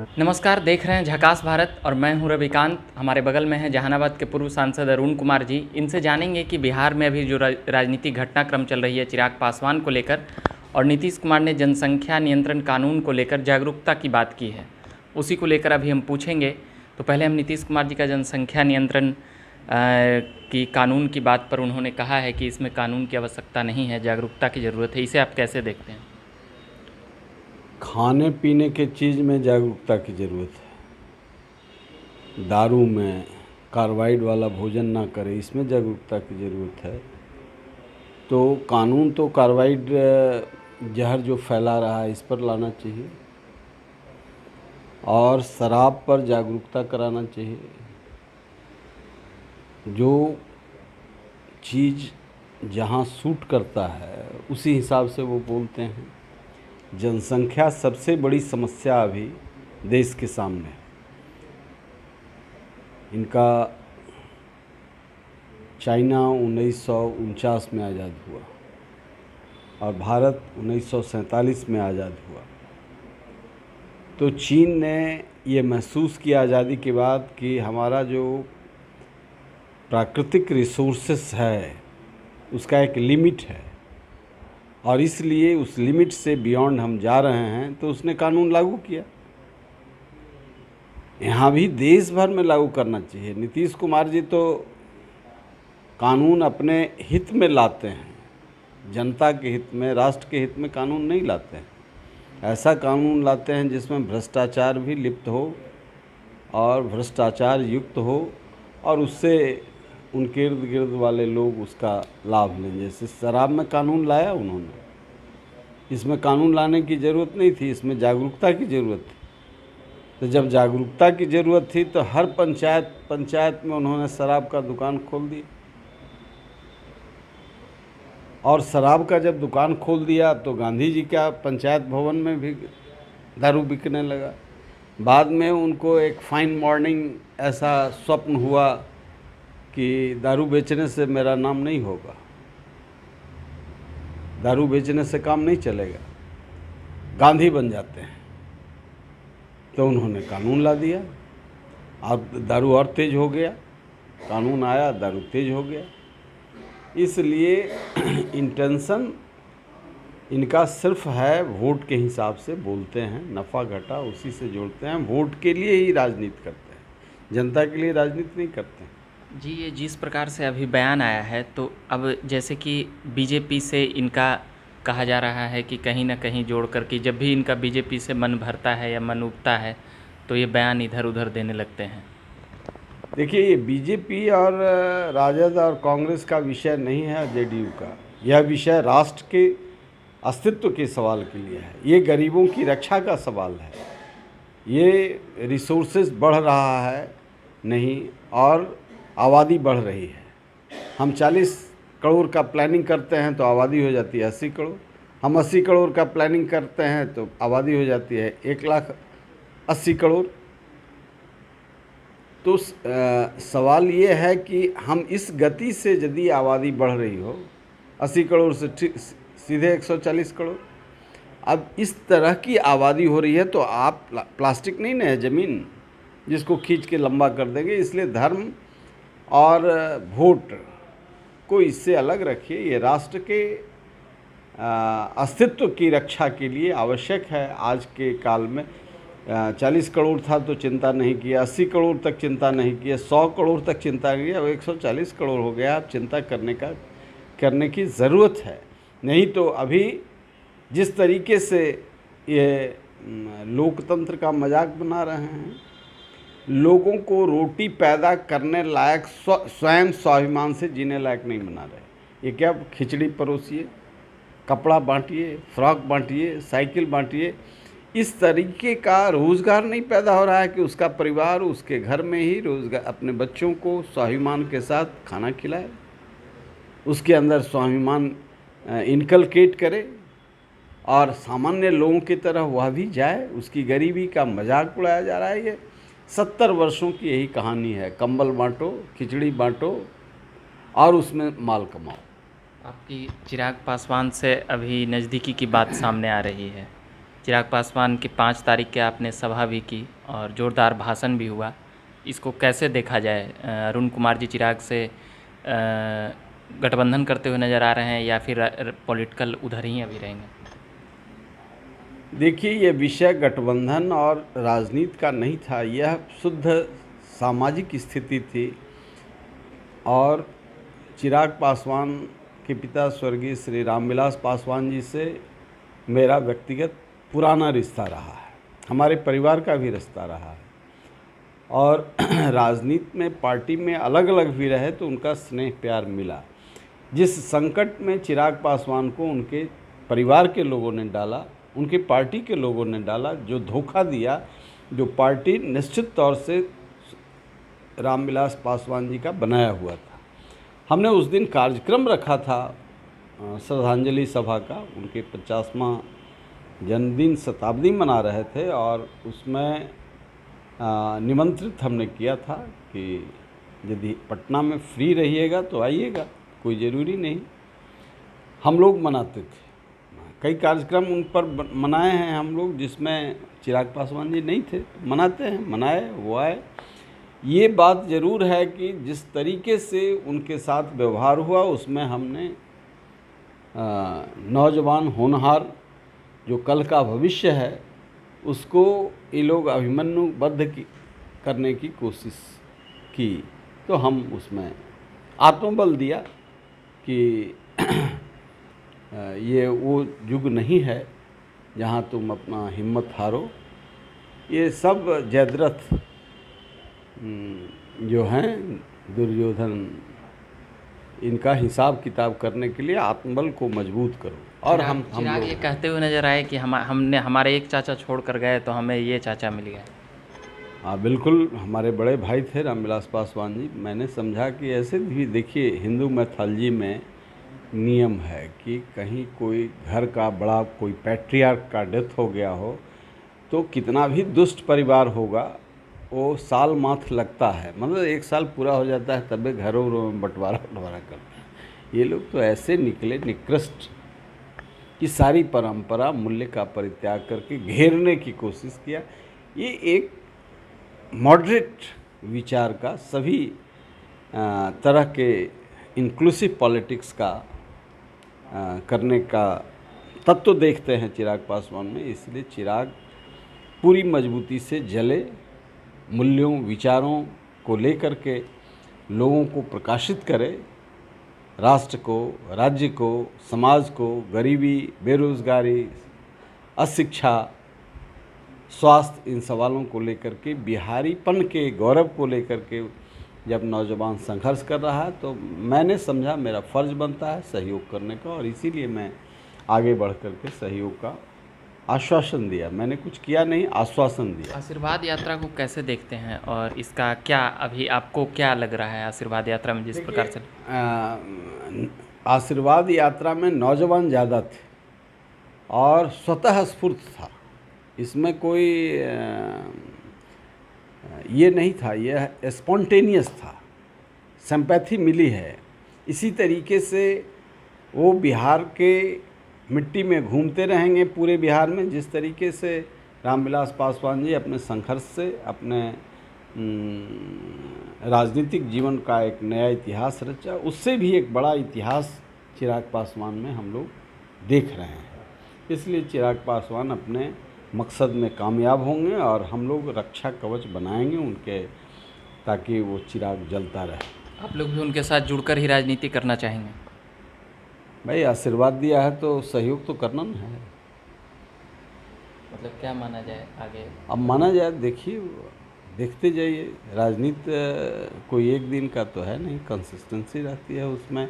नमस्कार, देख रहे हैं झकास भारत और मैं हूं रविकांत। हमारे बगल में है जहानाबाद के पूर्व सांसद अरुण कुमार जी। इनसे जानेंगे कि बिहार में अभी जो राजनीतिक घटनाक्रम चल रही है चिराग पासवान को लेकर, और नीतीश कुमार ने जनसंख्या नियंत्रण कानून को लेकर जागरूकता की बात की है, उसी को लेकर अभी हम पूछेंगे। तो पहले हम नीतीश कुमार जी का जनसंख्या नियंत्रण की कानून की बात पर उन्होंने कहा है कि इसमें कानून की आवश्यकता नहीं है, जागरूकता की ज़रूरत है। इसे आप कैसे देखते हैं? खाने पीने के चीज़ में जागरूकता की ज़रूरत है। दारू में कार्बाइड वाला भोजन ना करें, इसमें जागरूकता की ज़रूरत है। तो कानून तो कार्बाइड जहर जो फैला रहा है इस पर लाना चाहिए, और शराब पर जागरूकता कराना चाहिए। जो चीज़ जहाँ सूट करता है उसी हिसाब से वो बोलते हैं। जनसंख्या सबसे बड़ी समस्या अभी देश के सामने है। इनका चाइना 1949 में आज़ाद हुआ और भारत 1947 में आज़ाद हुआ। तो चीन ने ये महसूस किया आज़ादी के बाद कि हमारा जो प्राकृतिक रिसोर्सेस है उसका एक लिमिट है, और इसलिए उस लिमिट से बियॉन्ड हम जा रहे हैं, तो उसने कानून लागू किया। यहाँ भी देश भर में लागू करना चाहिए। नीतीश कुमार जी तो कानून अपने हित में लाते हैं, जनता के हित में, राष्ट्र के हित में कानून नहीं लाते हैं। ऐसा कानून लाते हैं जिसमें भ्रष्टाचार भी लिप्त हो और भ्रष्टाचार युक्त हो, और उससे उनके इर्द गिर्द वाले लोग उसका लाभ लें। जैसे शराब में कानून लाया उन्होंने, इसमें कानून लाने की ज़रूरत नहीं थी, इसमें जागरूकता की ज़रूरत थी। तो जब जागरूकता की ज़रूरत थी तो हर पंचायत में उन्होंने शराब का दुकान खोल दी, और शराब का जब दुकान खोल दिया तो गांधी जी का पंचायत भवन में भी दारू बिकने लगा। बाद में उनको एक फाइन मॉर्निंग ऐसा स्वप्न हुआ कि दारू बेचने से मेरा नाम नहीं होगा, दारू बेचने से काम नहीं चलेगा, गांधी बन जाते हैं। तो उन्होंने कानून ला दिया, अब दारू और तेज हो गया। कानून आया, दारू तेज हो गया। इसलिए इंटेंशन इनका सिर्फ है वोट के हिसाब से बोलते हैं, नफ़ा घटा उसी से जोड़ते हैं। वोट के लिए ही राजनीति करते हैं, जनता के लिए राजनीति नहीं करते हैं। जी, ये जिस प्रकार से अभी बयान आया है, तो अब जैसे कि बीजेपी से इनका कहा जा रहा है कि कहीं ना कहीं जोड़ कर के जब भी इनका बीजेपी से मन भरता है या मन उगता है तो ये बयान इधर उधर देने लगते हैं। देखिए, ये बीजेपी और राजद और कांग्रेस का विषय नहीं है, जेडीयू का। यह विषय राष्ट्र के अस्तित्व के सवाल के लिए है। ये गरीबों की रक्षा का सवाल है। ये रिसोर्सेज बढ़ रहा है नहीं, और आबादी बढ़ रही है। हम 40 करोड़ का प्लानिंग करते हैं तो आबादी हो जाती है 80 करोड़। हम 80 करोड़ का प्लानिंग करते हैं तो आबादी हो जाती है 1,80,000 करोड़। तो सवाल ये है कि हम इस गति से यदि आबादी बढ़ रही हो 80 करोड़ से सीधे 140 करोड़, अब इस तरह की आबादी हो रही है, तो आप प्लास्टिक नहीं ना है ज़मीन जिसको खींच के लंबा कर देंगे। इसलिए धर्म और वोट को इससे अलग रखिए। ये राष्ट्र के अस्तित्व की रक्षा के लिए आवश्यक है। आज के काल में 40 करोड़ था तो चिंता नहीं किया, 80 करोड़ तक चिंता नहीं किया, 100 करोड़ तक चिंता नहीं किया, अब 140 करोड़ हो गया। अब चिंता करने की ज़रूरत है। नहीं तो अभी जिस तरीके से ये लोकतंत्र का मजाक बना रहे हैं, लोगों को रोटी पैदा करने लायक स्वयं स्वाभिमान से जीने लायक नहीं बना रहे। ये क्या खिचड़ी परोसिए, कपड़ा बांटिए, फ्रॉक बांटिए, साइकिल बांटिए, इस तरीके का रोज़गार नहीं पैदा हो रहा है कि उसका परिवार उसके घर में ही रोज़गार अपने बच्चों को स्वाभिमान के साथ खाना खिलाए, उसके अंदर स्वाभिमान इनकलकेट करे, और सामान्य लोगों की तरह वह भी जाए। उसकी गरीबी का मजाक उड़ाया जा रहा है। ये 70 वर्षों की यही कहानी है। कंबल बांटो, खिचड़ी बांटो और उसमें माल कमाओ। आपकी चिराग पासवान से अभी नज़दीकी की बात सामने आ रही है, चिराग पासवान की 5 तारीख के आपने सभा भी की और जोरदार भाषण भी हुआ, इसको कैसे देखा जाए? अरुण कुमार जी चिराग से गठबंधन करते हुए नज़र आ रहे हैं या फिर पॉलिटिकल उधर ही अभी रहेंगे? देखिए, ये विषय गठबंधन और राजनीति का नहीं था, यह शुद्ध सामाजिक स्थिति थी। और चिराग पासवान के पिता स्वर्गीय श्री रामविलास पासवान जी से मेरा व्यक्तिगत पुराना रिश्ता रहा है, हमारे परिवार का भी रिश्ता रहा है। और राजनीति में, पार्टी में अलग अलग भी रहे तो उनका स्नेह प्यार मिला। जिस संकट में चिराग पासवान को उनके परिवार के लोगों ने डाला, उनकी पार्टी के लोगों ने डाला, जो धोखा दिया, जो पार्टी निश्चित तौर से रामविलास पासवान जी का बनाया हुआ था। हमने उस दिन कार्यक्रम रखा था श्रद्धांजलि सभा का, उनके 50वां जन्मदिन शताब्दी मना रहे थे और उसमें निमंत्रित हमने किया था कि यदि पटना में फ्री रहिएगा तो आइएगा, कोई ज़रूरी नहीं। हम लोग मनाते थे, कई कार्यक्रम उन पर मनाए हैं हम लोग जिसमें चिराग पासवान जी नहीं थे, मनाते हैं, मनाए, वो आए। ये बात ज़रूर है कि जिस तरीके से उनके साथ व्यवहार हुआ उसमें हमने नौजवान होनहार जो कल का भविष्य है उसको ये लोग अभिमन्युबद्ध करने की कोशिश की, तो हम उसमें आत्मबल दिया कि ये वो युग नहीं है जहाँ तुम अपना हिम्मत हारो। ये सब जयद्रथ जो हैं दुर्योधन, इनका हिसाब किताब करने के लिए आत्मबल को मजबूत करो। और हम चिराग ये कहते हुए नजर आए कि हमने हमारे एक चाचा छोड़ कर गए तो हमें ये चाचा मिल गया। हाँ बिल्कुल, हमारे बड़े भाई थे रामविलास पासवान जी। मैंने समझा कि ऐसे भी देखिए, हिंदू मैथोलॉजी में नियम है कि कहीं कोई घर का बड़ा कोई पैट्रियार्क का डेथ हो गया हो तो कितना भी दुष्ट परिवार होगा वो साल माथ लगता है, मतलब 1 साल पूरा हो जाता है तब घरों में बंटवारा करते हैं। ये लोग तो ऐसे निकले निकृष्ट कि सारी परंपरा मूल्य का परित्याग करके घेरने की कोशिश किया। ये एक मॉडरेट विचार का, सभी तरह के इंक्लूसिव पॉलिटिक्स का करने का तत्व देखते हैं चिराग पासवान में। इसलिए चिराग पूरी मजबूती से जले, मूल्यों विचारों को लेकर के लोगों को प्रकाशित करे, राष्ट्र को, राज्य को, समाज को, गरीबी, बेरोज़गारी, अशिक्षा, स्वास्थ्य, इन सवालों को लेकर के, बिहारीपन के गौरव को लेकर के जब नौजवान संघर्ष कर रहा है तो मैंने समझा मेरा फ़र्ज़ बनता है सहयोग करने का, और इसीलिए मैं आगे बढ़ कर के सहयोग का आश्वासन दिया। मैंने कुछ किया नहीं, आश्वासन दिया। आशीर्वाद यात्रा को कैसे देखते हैं और इसका क्या अभी आपको क्या लग रहा है आशीर्वाद यात्रा में जिस प्रकार से? आशीर्वाद यात्रा में नौजवान ज़्यादा थे और स्वतः स्फूर्त था, इसमें कोई ये नहीं था, यह स्पॉन्टेनियस था, सिंपैथी मिली है। इसी तरीके से वो बिहार के मिट्टी में घूमते रहेंगे पूरे बिहार में, जिस तरीके से रामविलास पासवान जी अपने संघर्ष से अपने राजनीतिक जीवन का एक नया इतिहास रचा, उससे भी एक बड़ा इतिहास चिराग पासवान में हम लोग देख रहे हैं। इसलिए चिराग पासवान अपने मकसद में कामयाब होंगे और हम लोग रक्षा कवच बनाएंगे उनके, ताकि वो चिराग जलता रहे। आप लोग भी उनके साथ जुड़कर ही राजनीति करना चाहेंगे? भाई आशीर्वाद दिया है तो सहयोग तो करना ना है। मतलब क्या माना जाए आगे? अब माना जाए, देखिए, देखते जाइए, राजनीति कोई एक दिन का तो है नहीं, कंसिस्टेंसी रहती है उसमें।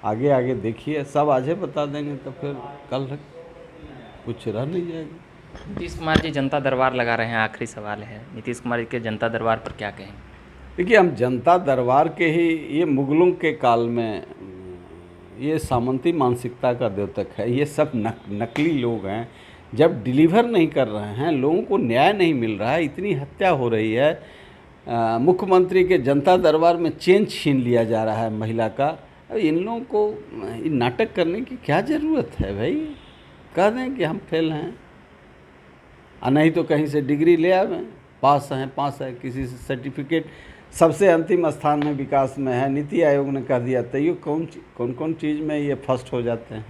आगे आगे देखिए, सब आज ही बता देंगे तो फिर कल कुछ रह नहीं जाएगा। नीतीश कुमार जी जनता दरबार लगा रहे हैं, आखिरी सवाल है, नीतीश कुमार जी के जनता दरबार पर क्या कहेंगे? देखिए, हम जनता दरबार के ही, ये मुगलों के काल में ये सामंती मानसिकता का द्योतक है। ये सब नकली लोग हैं। जब डिलीवर नहीं कर रहे हैं, लोगों को न्याय नहीं मिल रहा है, इतनी हत्या हो रही है, मुख्यमंत्री के जनता दरबार में चेन छीन लिया जा रहा है महिला का, इन लोगों को नाटक करने की क्या ज़रूरत है भाई? कह दें कि हम फेल हैं, और नहीं तो कहीं से डिग्री ले आवे, पास है किसी से सर्टिफिकेट। सबसे अंतिम स्थान में विकास में है, नीति आयोग ने कह दिया, तैयो कौन कौन चीज़ में ये फर्स्ट हो जाते हैं,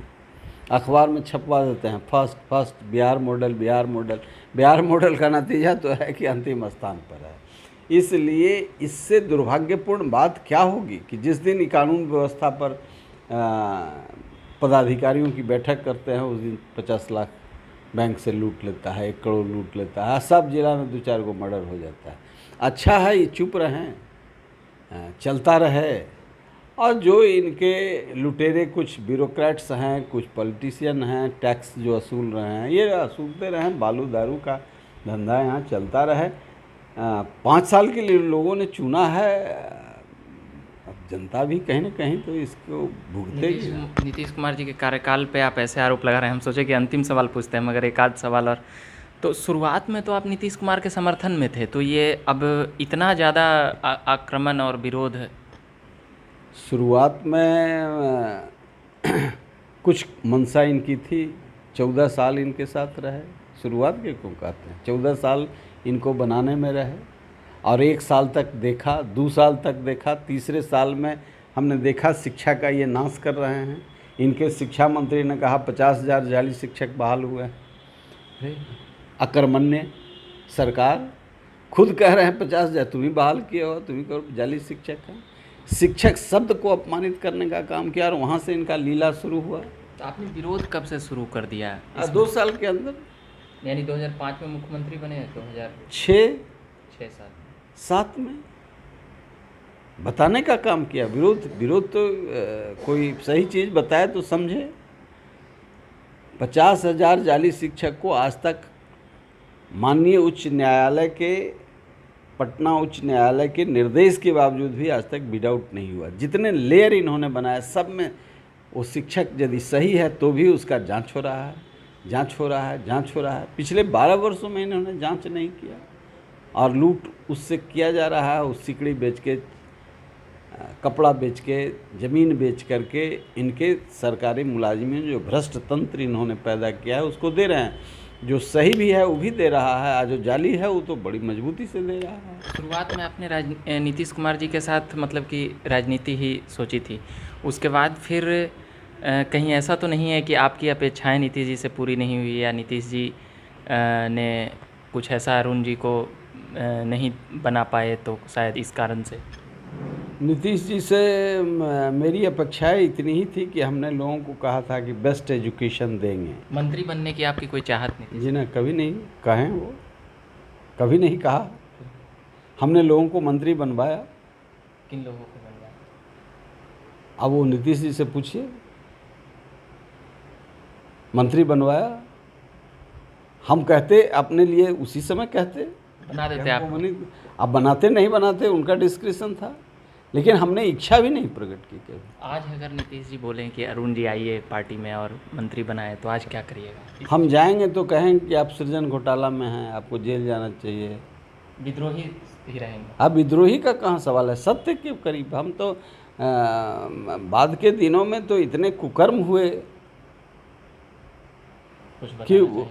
अखबार में छपवा देते हैं फर्स्ट बिहार मॉडल का नतीजा तो है कि अंतिम स्थान पर है। इसलिए इससे दुर्भाग्यपूर्ण बात क्या होगी कि जिस दिन ये कानून व्यवस्था पर पदाधिकारियों की बैठक करते हैं उस दिन 50 लाख बैंक से लूट लेता है, 1 करोड़ लूट लेता है, सब जिला में 2-4 गो मर्डर हो जाता है। अच्छा है ये चुप रहें, चलता रहे। और जो इनके लुटेरे कुछ ब्यूरोक्रेट्स हैं, कुछ पॉलिटिशियन हैं, टैक्स जो वसूल रहे हैं, ये वसूलते रहें, बालू दारू का धंधा यहाँ चलता रहे। 5 साल के लिए लोगों ने चुना है, अब जनता भी कहीं ना कहीं तो इसको भुगतेगी। नीतीश कुमार जी के कार्यकाल पे आप ऐसे आरोप लगा रहे हैं, हम सोचे कि अंतिम सवाल पूछते हैं, मगर एक आध सवाल और। तो शुरुआत में तो आप नीतीश कुमार के समर्थन में थे, तो ये अब इतना ज़्यादा आक्रमण और विरोध है? शुरुआत में कुछ मंशा इनकी थी, 14 साल इनके साथ रहे। शुरुआत के क्यों कहते हैं, 14 साल इनको बनाने में रहे और 1 साल तक देखा, 2 साल तक देखा, तीसरे साल में हमने देखा शिक्षा का ये नाश कर रहे हैं। इनके शिक्षा मंत्री ने कहा 50,000 जाली शिक्षक बहाल हुए हैं। अकर्मण्य सरकार खुद कह रहे हैं 50,000 तुम ही बहाल किए हो, तुम ही करो जाली शिक्षक हैं। शिक्षक शब्द को अपमानित करने का काम किया और वहाँ से इनका लीला शुरू हुआ। तो आपने विरोध कब से शुरू कर दिया? 2 साल के अंदर, यानी 2005 में मुख्यमंत्री बने, 2006 7 में बताने का काम किया। विरोध तो कोई सही चीज़ बताए तो समझे। 50,000 जाली शिक्षक को आज तक माननीय उच्च न्यायालय के, पटना उच्च न्यायालय के निर्देश के बावजूद भी आज तक विदाउट नहीं हुआ। जितने लेयर इन्होंने बनाया सब में वो शिक्षक यदि सही है तो भी उसका जांच हो रहा है। पिछले 12 वर्षों में इन्होंने जांच नहीं किया और लूट उससे किया जा रहा है। उस सिकड़ी बेच के, कपड़ा बेच के, ज़मीन बेच करके इनके सरकारी मुलाजिमीन जो भ्रष्ट तंत्र इन्होंने पैदा किया है उसको दे रहे हैं। जो सही भी है वो भी दे रहा है, आज जो जाली है वो तो बड़ी मजबूती से दे रहा है। शुरुआत में आपने नीतीश कुमार जी के साथ मतलब कि राजनीति ही सोची थी, उसके बाद फिर कहीं ऐसा तो नहीं है कि आपकी अपेक्षाएं नीतीश जी से पूरी नहीं हुई, या नीतीश जी ने कुछ ऐसा अरुण जी को नहीं बना पाए, तो शायद इस कारण से? नीतीश जी से मेरी अपेक्षाएं इतनी ही थी कि हमने लोगों को कहा था कि बेस्ट एजुकेशन देंगे। मंत्री बनने की आपकी कोई चाहत नहीं थी? जी ना, कभी नहीं कहें, वो कभी नहीं कहा। हमने लोगों को मंत्री बनवाया। किन लोगों को बनवाया? अब वो नीतीश जी से पूछिए। मंत्री बनवाया, हम कहते अपने लिए उसी समय कहते, बना देते आप। अब बनाते नहीं बनाते उनका डिस्क्रिप्शन था, लेकिन हमने इच्छा भी नहीं प्रकट की कभी। आज अगर नीतीश जी बोलें कि अरुण जी आइए पार्टी में और मंत्री बनाए, तो आज क्या करिएगा? हम जाएंगे तो कहेंगे कि आप सृजन घोटाला में हैं, आपको जेल जाना चाहिए। विद्रोही ही रहेंगे? अब विद्रोही का कहाँ सवाल है, सत्य के करीब। हम तो बाद के दिनों में तो इतने कुकर्म हुए कि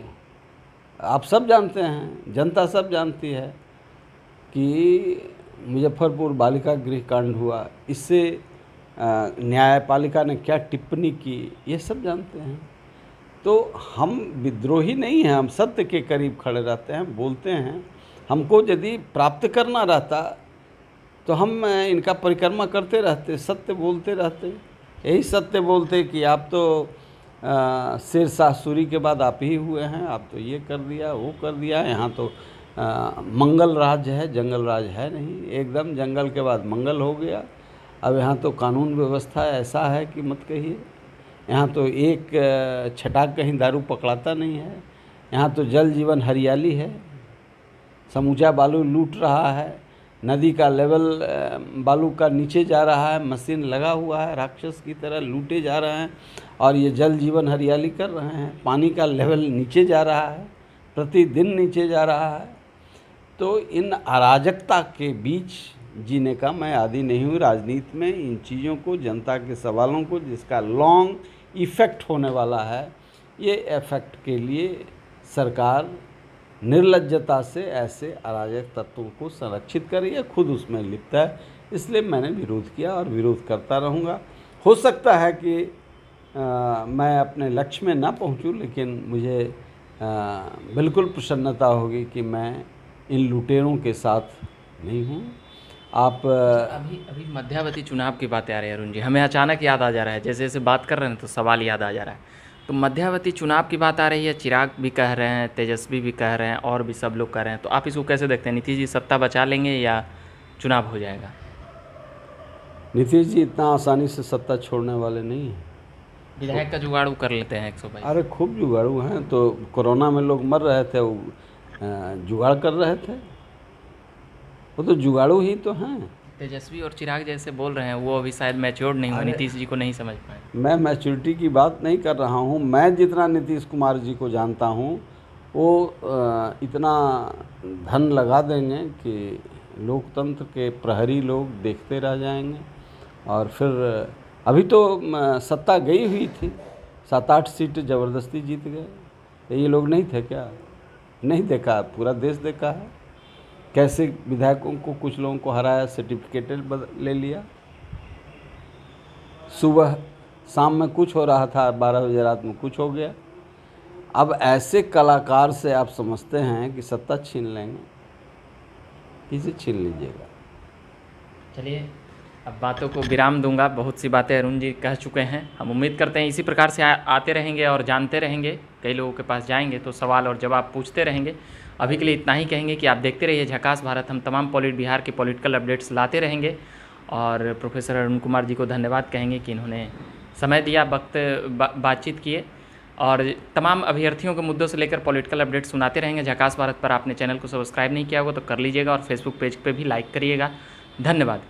आप सब जानते हैं, जनता सब जानती है कि मुजफ्फरपुर बालिका गृह कांड हुआ, इससे न्यायपालिका ने क्या टिप्पणी की, ये सब जानते हैं। तो हम विद्रोही नहीं हैं, हम सत्य के करीब खड़े रहते हैं, बोलते हैं। हमको यदि प्राप्त करना रहता तो हम इनका परिक्रमा करते रहते, सत्य बोलते रहते। यही सत्य बोलते कि आप तो शेरशाह सूरी के बाद आप ही हुए हैं, आप तो ये कर दिया वो कर दिया। यहाँ तो मंगल राज है, जंगल राज है नहीं, एकदम जंगल के बाद मंगल हो गया। अब यहाँ तो कानून व्यवस्था ऐसा है कि मत कहिए। यहाँ तो एक छटाक कहीं दारू पकड़ाता नहीं है। यहाँ तो जल जीवन हरियाली है, समूचा बालू लूट रहा है, नदी का लेवल बालू का नीचे जा रहा है, मशीन लगा हुआ है, राक्षस की तरह लूटे जा रहे हैं और ये जल जीवन हरियाली कर रहे हैं। पानी का लेवल नीचे जा रहा है, प्रतिदिन नीचे जा रहा है। तो इन अराजकता के बीच जीने का मैं आदी नहीं हूँ। राजनीति में इन चीज़ों को, जनता के सवालों को, जिसका लॉन्ग इफ़ेक्ट होने वाला है, ये इफ़ेक्ट के लिए सरकार निर्लज्जता से ऐसे अराजक तत्वों को संरक्षित कर रही है, खुद उसमें लिप्त है। इसलिए मैंने विरोध किया और विरोध करता रहूँगा। हो सकता है कि मैं अपने लक्ष्य में ना पहुँचूँ, लेकिन मुझे बिल्कुल प्रसन्नता होगी कि मैं इन लुटेरों के साथ नहीं हूँ। आप अभी मध्यावधि चुनाव की बातें आ रही है अरुण जी, हमें अचानक याद आ जा रहा है, जैसे जैसे बात कर रहे हैं तो सवाल याद आ जा रहा है। तो मध्यावधि चुनाव की बात आ रही है, चिराग भी कह रहे हैं, तेजस्वी भी कह रहे हैं और भी सब लोग कह रहे हैं, तो आप इसको कैसे देखते हैं? नीतीश जी सत्ता बचा लेंगे या चुनाव हो जाएगा? नीतीश जी इतना आसानी से सत्ता छोड़ने वाले नहीं हैं। विधायक का जुगाड़ वो कर लेते हैं 122। अरे खूब जुगाड़ू हैं। तो कोरोना में लोग मर रहे थे, वो जुगाड़ कर रहे थे। वो तो जुगाड़ू ही तो हैं। तेजस्वी और चिराग जैसे बोल रहे हैं, वो अभी शायद मैच्योर्ड नहीं हुए, नीतीश जी को नहीं समझ पाए। मैं मैच्योरिटी की बात नहीं कर रहा हूँ। मैं जितना नीतीश कुमार जी को जानता हूँ, वो इतना धन लगा देंगे कि लोकतंत्र के प्रहरी लोग देखते रह जाएंगे। और फिर अभी तो सत्ता गई हुई थी, 7-8 सीट ज़बरदस्ती जीत गए। ये लोग नहीं थे क्या? नहीं देखा? पूरा देश देखा है कैसे विधायकों को, कुछ लोगों को हराया, सर्टिफिकेट ले लिया। सुबह शाम में कुछ हो रहा था, 12 बजे रात में कुछ हो गया। अब ऐसे कलाकार से आप समझते हैं कि सत्ता छीन लेंगे? किसे छीन लीजिएगा? चलिए, अब बातों को विराम दूंगा। बहुत सी बातें अरुण जी कह चुके हैं। हम उम्मीद करते हैं इसी प्रकार से आते रहेंगे और जानते रहेंगे। कई लोगों के पास जाएंगे तो सवाल और जवाब पूछते रहेंगे। अभी के लिए इतना ही कहेंगे कि आप देखते रहिए झकास भारत। हम तमाम बिहार के पॉलिटिकल अपडेट्स लाते रहेंगे। और प्रोफेसर अरुण कुमार जी को धन्यवाद कहेंगे कि इन्होंने समय दिया, वक्त बातचीत किए और तमाम अभ्यर्थियों के मुद्दों से लेकर पॉलिटिकल अपडेट सुनाते रहेंगे झकास भारत पर। आपने चैनल को सब्सक्राइब नहीं किया होगा तो कर लीजिएगा और फेसबुक पेज पे भी लाइक करिएगा। धन्यवाद।